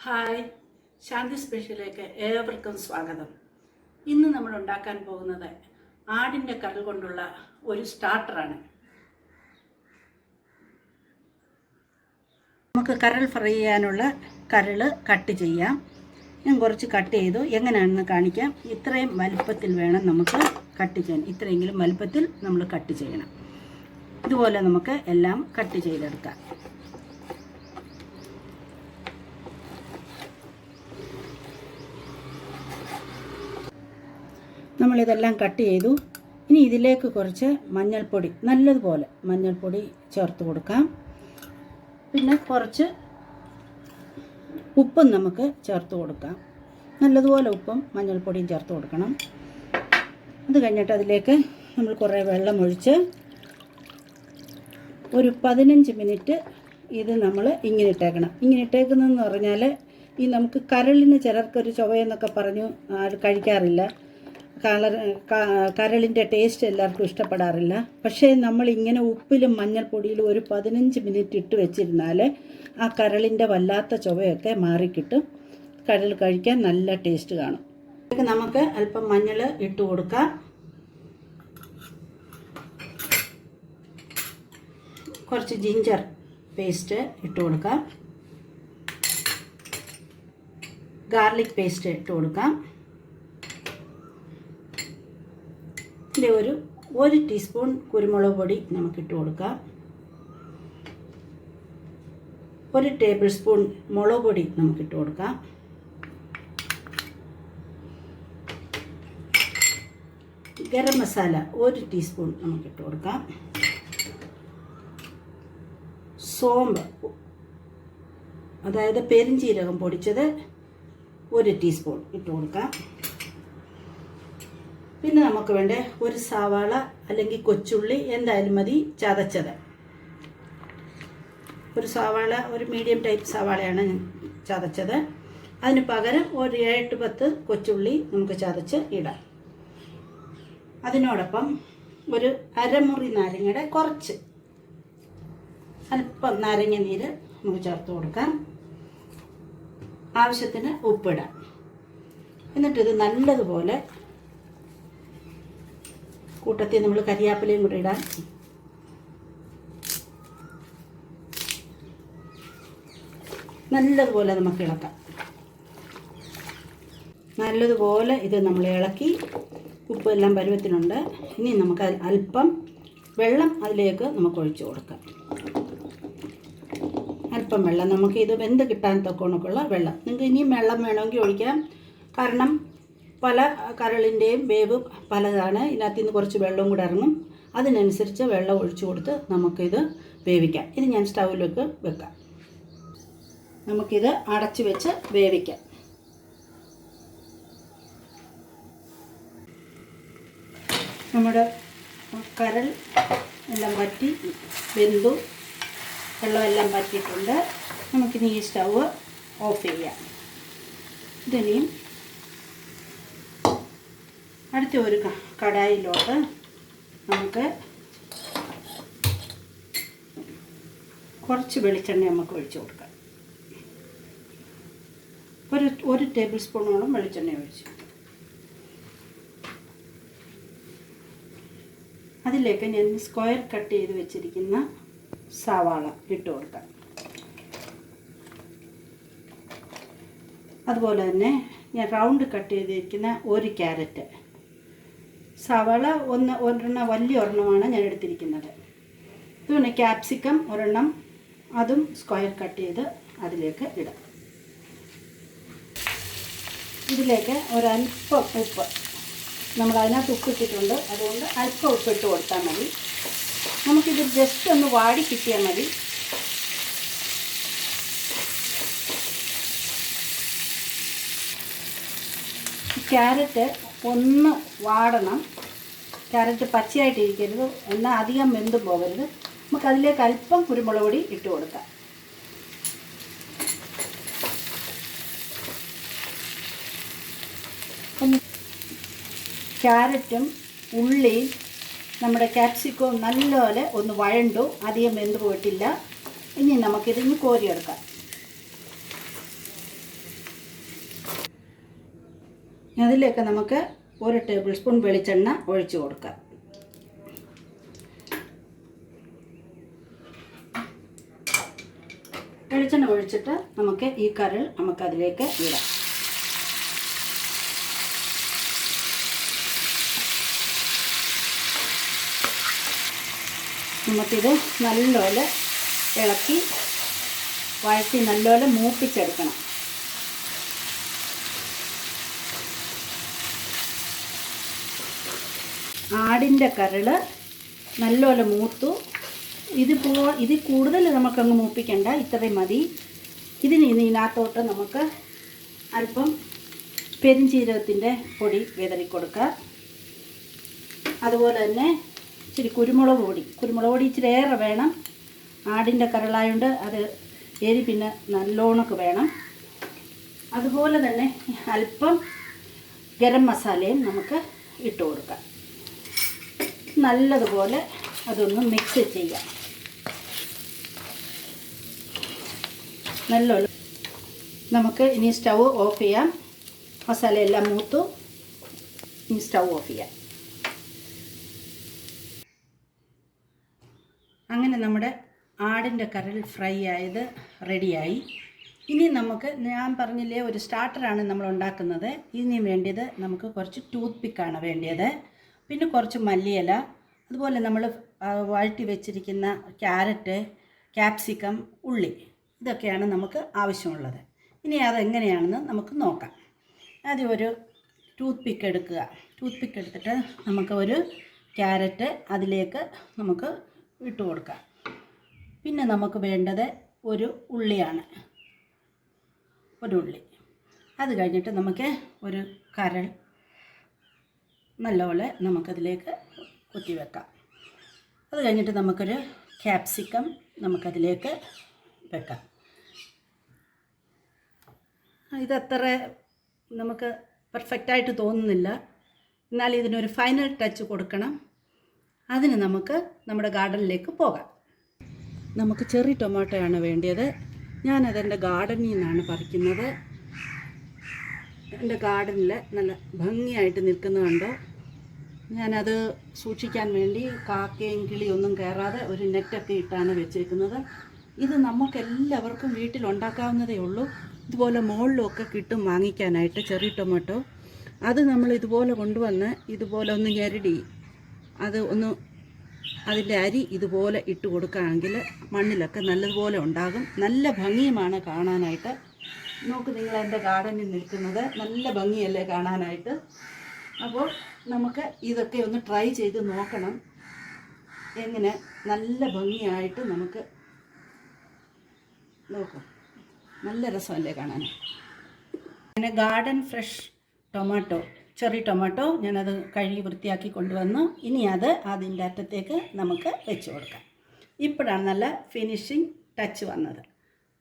Hi, ശാന്തി സ്പെഷ്യലിലേക്ക് ഏവർക്കും സ്വാഗതം. ഇന്ന് നമ്മൾ ഉണ്ടാക്കാൻ പോകുന്നത് ആടിൻ്റെ കരൾ കൊണ്ടുള്ള ഒരു സ്റ്റാർട്ടറാണ്. നമുക്ക് കരൾ ഫ്രൈ ചെയ്യാനുള്ള കരൾ കട്ട് ചെയ്യാം. ഞാൻ കുറച്ച് കട്ട് ചെയ്തു, എങ്ങനെയാണെന്ന് കാണിക്കാം. ഇത്രയും വലുപ്പത്തിൽ വേണം നമുക്ക് കട്ട് ചെയ്യാൻ. ഇത്രയെങ്കിലും വലുപ്പത്തിൽ നമ്മൾ കട്ട് ചെയ്യണം. ഇതുപോലെ നമുക്ക് എല്ലാം കട്ട് ചെയ്തെടുക്കാം. നമ്മളിതെല്ലാം കട്ട് ചെയ്തു. ഇനി ഇതിലേക്ക് കുറച്ച് മഞ്ഞൾപ്പൊടി, നല്ലതുപോലെ മഞ്ഞൾപ്പൊടി ചേർത്ത് കൊടുക്കാം. പിന്നെ കുറച്ച് ഉപ്പും നമുക്ക് ചേർത്ത് കൊടുക്കാം. നല്ലതുപോലെ ഉപ്പും മഞ്ഞൾപ്പൊടിയും ചേർത്ത് കൊടുക്കണം. അത് കഴിഞ്ഞിട്ട് അതിലേക്ക് നമ്മൾ കുറേ വെള്ളം ഒഴിച്ച് ഒരു 15 മിനിറ്റ് ഇത് നമ്മൾ ഇങ്ങനെ ഇട്ടേക്കണം. ഇങ്ങനെ ഇട്ടേക്കുന്നതെന്ന് പറഞ്ഞാൽ ഈ നമുക്ക് കരളിന് ചിലർക്കൊരു ചുവയെന്നൊക്കെ പറഞ്ഞു കഴിക്കാറില്ല. കരളിൻ്റെ ടേസ്റ്റ് എല്ലാവർക്കും ഇഷ്ടപ്പെടാറില്ല. പക്ഷേ നമ്മളിങ്ങനെ ഉപ്പിലും മഞ്ഞൾപ്പൊടിയിലും ഒരു 15 മിനിറ്റ് ഇട്ട് വെച്ചിരുന്നാൽ ആ കരളിൻ്റെ വല്ലാത്ത ചുവയൊക്കെ മാറിക്കിട്ടും. കരൾ കഴിക്കാൻ നല്ല ടേസ്റ്റ് കാണും. നമുക്ക് അല്പം മഞ്ഞൾ ഇട്ട് കൊടുക്കാം. കുറച്ച് ജിഞ്ചർ പേസ്റ്റ് ഇട്ട് കൊടുക്കാം. ഗാർലിക് പേസ്റ്റ് ഇട്ട് കൊടുക്കാം. ഇതിൽ ഒരു ടീസ്പൂൺ കുരുമുളക് പൊടി നമുക്കിട്ട് കൊടുക്കാം. 1 ടേബിൾ സ്പൂൺ മുളക് പൊടി നമുക്കിട്ട് കൊടുക്കാം. ഗരം മസാല 1 ടീസ്പൂൺ നമുക്കിട്ട് കൊടുക്കാം. സോമ്പ്, അതായത് പെരിഞ്ചീരകം പൊടിച്ചത് 1 ടീസ്പൂൺ ഇട്ട് കൊടുക്കാം. പിന്നെ നമുക്ക് വേണ്ട ഒരു സവാള അല്ലെങ്കിൽ കൊച്ചുള്ളി എന്തായാലും മതി, ചതച്ചത്. ഒരു സവാള, ഒരു മീഡിയം ടൈപ്പ് സവാളയാണ് ചതച്ചത്. അതിന് പകരം ഒരു 7-10 കൊച്ചുള്ളി നമുക്ക് ചതച്ച് ഇടാം. അതിനോടൊപ്പം ഒരു അരമുറി നാരങ്ങയുടെ കുറച്ച് അല്പം നാരങ്ങ നീര് നമുക്ക് ചേർത്ത് കൊടുക്കാം. ആവശ്യത്തിന് ഉപ്പിടാം. എന്നിട്ടിത് നല്ലതുപോലെ കൂട്ടത്തിൽ നമ്മൾ കരിയാപ്പിലയും കൂടി ഇടാം. നല്ലതുപോലെ നമുക്ക് ഇളക്കാം. നല്ലതുപോലെ ഇത് നമ്മൾ ഇളക്കി, ഉപ്പെല്ലാം പരുവത്തിനുണ്ട്. ഇനി നമുക്ക് അല്പം വെള്ളം അതിലേക്ക് നമുക്ക് ഒഴിച്ചു കൊടുക്കാം. അല്പം വെള്ളം, നമുക്ക് ഇത് വെന്ത് കിട്ടാൻ തൊക്കണക്കുള്ള വെള്ളം. നിങ്ങൾക്ക് ഇനിയും വെള്ളം വേണമെങ്കിൽ ഒഴിക്കാം. കാരണം പല കരളിൻ്റെയും വേവ് പലതാണ്. ഇതിനകത്ത് നിന്ന് കുറച്ച് വെള്ളവും കൂടെ ഇറങ്ങും. അതിനനുസരിച്ച് വെള്ളം ഒഴിച്ചു കൊടുത്ത് നമുക്കിത് വേവിക്കാം. ഇത് ഞാൻ സ്റ്റൗവിലേക്ക് വെക്കാം. നമുക്കിത് അടച്ചു വെച്ച് വേവിക്കാം. നമ്മുടെ കരൾ എല്ലാം വറ്റി വെന്തു, വെള്ളമെല്ലാം വറ്റിയിട്ടുണ്ട്. നമുക്കിനി ഈ സ്റ്റൗവ് ഓഫ് ചെയ്യാം. ഇതിനിയും അടുത്ത ഒരു കടായിലോട്ട് നമുക്ക് കുറച്ച് വെളിച്ചെണ്ണ നമുക്ക് ഒഴിച്ച് കൊടുക്കാം. ഒരു ടേബിൾ സ്പൂണോളം വെളിച്ചെണ്ണ ഒഴിച്ചു. അതിലേക്ക് ഞാൻ സ്ക്വയർ കട്ട് ചെയ്ത് വെച്ചിരിക്കുന്ന സവാള ഇട്ട് കൊടുക്കാം. അതുപോലെ തന്നെ ഞാൻ റൗണ്ട് കട്ട് ചെയ്തിരിക്കുന്ന ഒരു ക്യാരറ്റ്. സവാള ഒരെണ്ണം വലിയ ഒരെണ്ണമാണ് ഞാൻ എടുത്തിരിക്കുന്നത്. ഇതുകൊണ്ട് ക്യാപ്സിക്കം ഒരെണ്ണം, അതും സ്ക്വയർ കട്ട് ചെയ്ത് അതിലേക്ക് ഇടാം. ഇതിലേക്ക് ഒരല്പം ഉപ്പ്, നമ്മൾ അതിനകത്ത് ഉപ്പിട്ടിട്ടുണ്ട്, അതുകൊണ്ട് അല്പം ഉപ്പിട്ട് കൊടുത്താൽ മതി. നമുക്കിത് ജസ്റ്റ് ഒന്ന് വാടി കിട്ടിയാൽ മതി. ക്യാരറ്റ് ഒന്ന് വാടണം. ക്യാരറ്റ് പച്ചയായിട്ടിരിക്കരുത്, എന്നാൽ അധികം വെന്തും പോകരുത്. നമുക്കതിലേക്ക് അല്പം കുരുമുളക് പൊടി ഇട്ട് കൊടുക്കാം. ക്യാരറ്റും ഉള്ളിയും നമ്മുടെ ക്യാപ്സിക്കവും നല്ലപോലെ ഒന്ന് വഴണ്ടു, അധികം വെന്ത് പോയിട്ടില്ല. ഇനി നമുക്കിതിന് കോരിയെടുക്കാം. അതിലേക്ക് നമുക്ക് 1 ടേബിൾ സ്പൂൺ വെളിച്ചെണ്ണ ഒഴിച്ചു കൊടുക്കാം. വെളിച്ചെണ്ണ ഒഴിച്ചിട്ട് നമുക്ക് ഈ കരൾ നമുക്കതിലേക്ക് ഇടാം. നമുക്കിത് നല്ലപോലെ ഇളക്കി വഴറ്റി നല്ലപോലെ മൂപ്പിച്ചെടുക്കണം. ആടിൻ്റെ കരൾ നല്ലപോലെ മൂത്തു. ഇതിൽ കൂടുതൽ നമുക്കങ്ങ് മൂപ്പിക്കണ്ട, ഇത്രയും മതി. ഇതിനകത്തോട്ട് നമുക്ക് അല്പം പെരിഞ്ചീരകത്തിൻ്റെ പൊടി വിതറി കൊടുക്കുക. അതുപോലെ തന്നെ ഇച്ചിരി കുരുമുളക് പൊടി ഇച്ചിരി ഏറെ വേണം. ആടിൻ്റെ കരളായതുകൊണ്ട് അത് എരി പിന്നെ നല്ലോണക്ക് വേണം. അതുപോലെ തന്നെ അല്പം ഗരം മസാലയും നമുക്ക് ഇട്ട് കൊടുക്കാം. നല്ലതുപോലെ അതൊന്ന് മിക്സ് ചെയ്യാം. നല്ലോണം നമുക്ക് ഇനി സ്റ്റൗ ഓഫ് ചെയ്യാം. മസാലയെല്ലാം മൂത്തു. ഇനി സ്റ്റൗ ഓഫ് ചെയ്യാം. അങ്ങനെ നമ്മുടെ ആടിൻ്റെ കരൾ ഫ്രൈ ആയത് റെഡിയായി. ഇനി നമുക്ക്, ഞാൻ പറഞ്ഞില്ലേ ഒരു സ്റ്റാർട്ടറാണ് നമ്മൾ ഉണ്ടാക്കുന്നത്. ഇതിന് വേണ്ടിയത് നമുക്ക് കുറച്ച് ടൂത്ത് പിക്കാണ് വേണ്ടിയത്. പിന്നെ കുറച്ച് മല്ലിയില, അതുപോലെ നമ്മൾ വഴറ്റി വെച്ചിരിക്കുന്ന ക്യാരറ്റ്, ക്യാപ്സിക്കം, ഉള്ളി, ഇതൊക്കെയാണ് നമുക്ക് ആവശ്യമുള്ളത്. ഇനി അതെങ്ങനെയാണെന്ന് നമുക്ക് നോക്കാം. ആദ്യം ഒരു ടൂത്ത് പിക്ക് എടുക്കുക. ടൂത്ത് പിക്ക് എടുത്തിട്ട് നമുക്ക് ഒരു ക്യാരറ്റ് അതിലേക്ക് നമുക്ക് ഇട്ട് കൊടുക്കാം. പിന്നെ നമുക്ക് വേണ്ടത് ഒരു ഉള്ളിയാണ്, ഒരു ഉള്ളി. അത് കഴിഞ്ഞിട്ട് നമുക്ക് ഒരു കരൾ നല്ലപോലെ നമുക്കതിലേക്ക് കുത്തി വെക്കാം. അത് കഴിഞ്ഞിട്ട് നമുക്കൊരു ക്യാപ്സിക്കം നമുക്കതിലേക്ക് വെക്കാം. ഇതത്ര നമുക്ക് പെർഫെക്റ്റായിട്ട് തോന്നുന്നില്ല, എന്നാൽ ഇതിനൊരു ഫൈനൽ ടച്ച് കൊടുക്കണം. അതിന് നമുക്ക് നമ്മുടെ ഗാർഡനിലേക്ക് പോകാം. നമുക്ക് ചെറി ടൊമാറ്റോയാണ് വേണ്ടത്. ഞാനതെൻ്റെ ഗാർഡനിൽ നിന്നാണ് പറിക്കുന്നത്. എൻ്റെ ഗാർഡനിൽ നല്ല ഭംഗിയായിട്ട് നിൽക്കുന്നുണ്ട്. ഞാനത് സൂക്ഷിക്കാൻ വേണ്ടി കാക്കയും കിളിയൊന്നും കയറാതെ ഒരു നെറ്റൊക്കെ ഇട്ടാണ് വെച്ചേക്കുന്നത്. ഇത് നമുക്കെല്ലാവർക്കും വീട്ടിലുണ്ടാക്കാവുന്നതേ ഉള്ളൂ. ഇതുപോലെ മുകളിലൊക്കെ കിട്ടും വാങ്ങിക്കാനായിട്ട് ചെറി ടൊമാറ്റോ. അത് നമ്മൾ ഇതുപോലെ കൊണ്ടുവന്ന് ഇതുപോലെ ഒന്ന് ഞെരടി അത് ഒന്ന് അതിൻ്റെ അരി ഇതുപോലെ ഇട്ട് കൊടുക്കുകയാണെങ്കിൽ മണ്ണിലൊക്കെ നല്ലതുപോലെ ഉണ്ടാകും. നല്ല ഭംഗിയുമാണ് കാണാനായിട്ട്. നോക്ക്, നിങ്ങൾ എൻ്റെ ഗാർഡനിൽ നിൽക്കുന്നത് നല്ല ഭംഗിയല്ലേ കാണാനായിട്ട്. അപ്പോൾ നമുക്ക് ഇതൊക്കെ ഒന്ന് ട്രൈ ചെയ്ത് നോക്കണം. എങ്ങനെ നല്ല ഭംഗിയായിട്ട് നമുക്ക് നോക്കാം. നല്ല രസമല്ലേ കാണാൻ. അങ്ങനെ garden fresh tomato, cherry tomato ഞാനത് കഴുകി വൃത്തിയാക്കി കൊണ്ടുവന്നു. ഇനി അത് അതിൻ്റെ അറ്റത്തേക്ക് നമുക്ക് വെച്ച് കൊടുക്കാം. ഇപ്പോഴാണ് നല്ല ഫിനിഷിങ് ടച്ച് വന്നത്.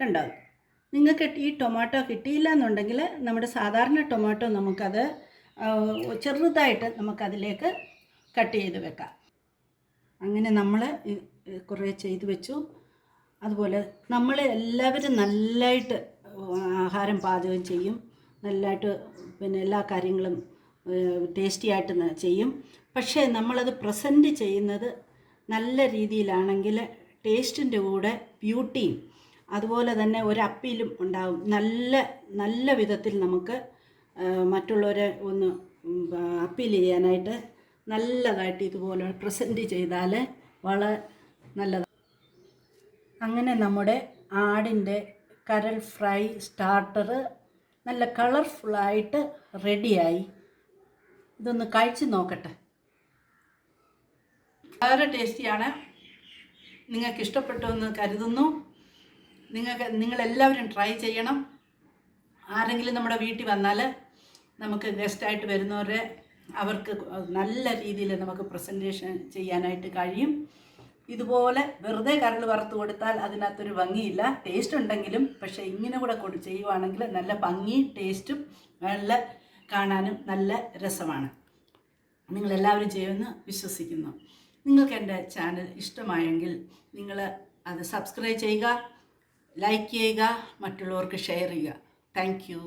കണ്ടോ? നിങ്ങൾക്ക് ഈ ടൊമാറ്റോ കിട്ടിയില്ല എന്നുണ്ടെങ്കിൽ നമ്മുടെ സാധാരണ ടൊമാറ്റോ നമുക്കത് ചെറുതായിട്ട് നമുക്കതിലേക്ക് കട്ട് ചെയ്ത് വെക്കാം. അങ്ങനെ നമ്മൾ കുറേ ചെയ്ത് വെച്ചു. അതുപോലെ നമ്മൾ എല്ലാവരും നല്ലതായിട്ട് ആഹാരം പാചകം ചെയ്യും, നല്ലതായിട്ട് പിന്നെ എല്ലാ കാര്യങ്ങളും ടേസ്റ്റി ആയിട്ട് ചെയ്യും. പക്ഷേ നമ്മളത് പ്രസൻറ്റ് ചെയ്യുന്നത് നല്ല രീതിയിലാണെങ്കിൽ ടേസ്റ്റിൻ്റെ കൂടെ ബ്യൂട്ടിയും അതുപോലെ തന്നെ ഒരു അപ്പീലും ഉണ്ടാകും. നല്ല വിധത്തിൽ നമുക്ക് മറ്റുള്ളവരെ ഒന്ന് അപ്പീൽ ചെയ്യാനായിട്ട് നല്ലതായിട്ട് ഇതുപോലെ പ്രസൻറ്റ് ചെയ്താൽ വളരെ നല്ലതാണ്. അങ്ങനെ നമ്മുടെ ആടിൻ്റെ കരൾ ഫ്രൈ സ്റ്റാർട്ടർ നല്ല കളർഫുള്ളായിട്ട് റെഡിയായി. ഇതൊന്ന് കഴിച്ച് നോക്കട്ടെ. വളരെ ടേസ്റ്റിയാണ്. നിങ്ങൾക്ക് ഇഷ്ടപ്പെട്ടു എന്ന് കരുതുന്നു. നിങ്ങളെല്ലാവരും ട്രൈ ചെയ്യണം. ആരെങ്കിലും നമ്മുടെ വീട്ടിൽ വന്നാൽ നമുക്ക് ഗസ്റ്റായിട്ട് വരുന്നവരെ അവർക്ക് നല്ല രീതിയിൽ നമുക്ക് പ്രസൻറ്റേഷൻ ചെയ്യാനായിട്ട് കഴിയും. ഇതുപോലെ വെറുതെ കരൾ വറുത്ത് കൊടുത്താൽ അതിനകത്തൊരു ഭംഗിയില്ല. ടേസ്റ്റ് ഉണ്ടെങ്കിലും പക്ഷേ ഇങ്ങനെ കൂടെ ചെയ്യുവാണെങ്കിൽ നല്ല ഭംഗിയും ടേസ്റ്റും നല്ല കാണാനും നല്ല രസമാണ്. നിങ്ങളെല്ലാവരും ചെയ്യുമെന്ന് വിശ്വസിക്കുന്നു. നിങ്ങൾക്ക് എൻ്റെ ചാനൽ ഇഷ്ടമായെങ്കിൽ നിങ്ങൾ അത് സബ്സ്ക്രൈബ് ചെയ്യുക, ലൈക്ക് ചെയ്യുക, മറ്റുള്ളവർക്ക് ഷെയർ ചെയ്യുക. Thank you.